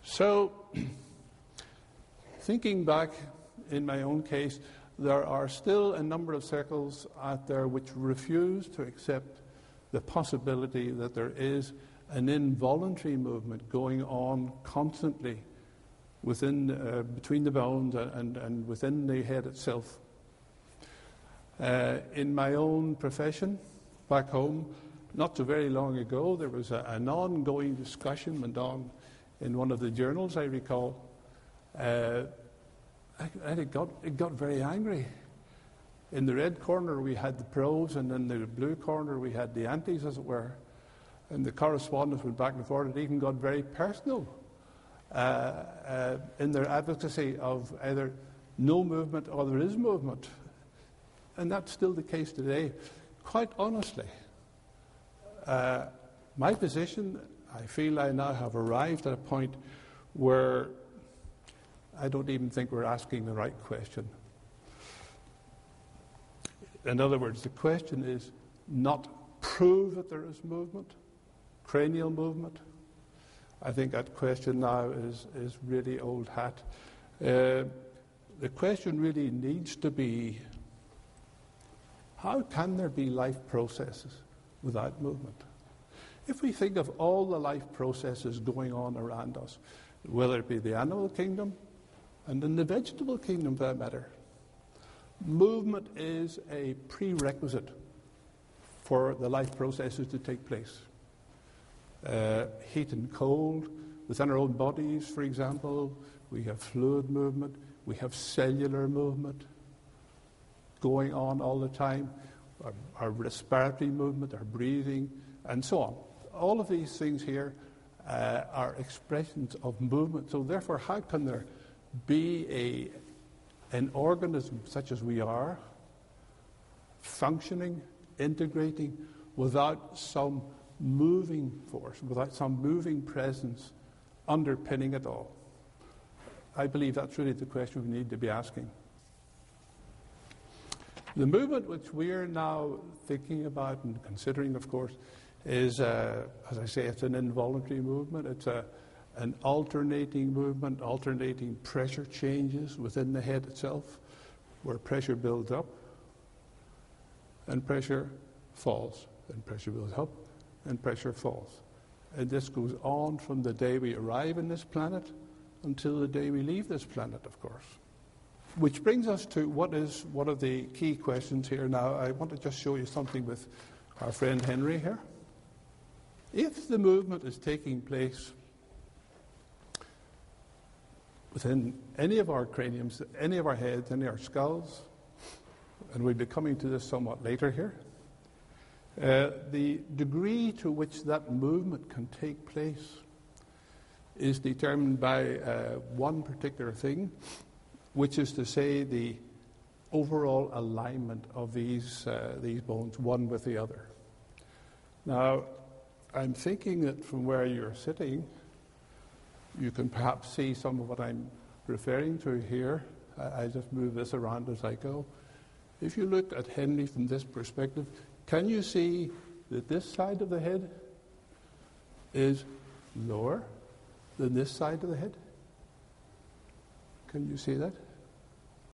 So, thinking back in my own case, there are still a number of circles out there which refuse to accept the possibility that there is an involuntary movement going on constantly within, between the bones and within the head itself. In my own profession, back home, not so very long ago, there was an ongoing discussion went on in one of the journals, I recall. And it got very angry. In the red corner we had the pros, and in the blue corner we had the antis, as it were. And the correspondence went back and forth. It even got very personal in their advocacy of either no movement or there is movement. And that's still the case today. Quite honestly, my position, I feel I now have arrived at a point where I don't even think we're asking the right question. In other words, the question is not prove that there is movement, cranial movement. I think that question now is really old hat. The question really needs to be, how can there be life processes without movement? If we think of all the life processes going on around us, whether it be the animal kingdom and in the vegetable kingdom for that matter, movement is a prerequisite for the life processes to take place. Heat and cold, within our own bodies, for example, we have fluid movement, we have cellular movement going on all the time, our respiratory movement, our breathing, and so on. All of these things here are expressions of movement. So therefore, how can there be an organism such as we are, functioning, integrating, without some moving force, without some moving presence underpinning it all? I believe that's really the question we need to be asking. The movement which we are now thinking about and considering, of course, is, as I say, it's an involuntary movement. It's an alternating movement, alternating pressure changes within the head itself, where pressure builds up and pressure falls, and pressure builds up and pressure falls. And this goes on from the day we arrive on this planet until the day we leave this planet, of course. Which brings us to what is one of the key questions here. Now, I want to just show you something with our friend Henry here. If the movement is taking place within any of our craniums, any of our heads, any of our skulls, and we'll be coming to this somewhat later here, the degree to which that movement can take place is determined by one particular thing, which is to say the overall alignment of these bones, one with the other. Now, I'm thinking that from where you're sitting, you can perhaps see some of what I'm referring to here. I just move this around as I go. If you look at Henry from this perspective, can you see that this side of the head is lower than this side of the head? Can you see that?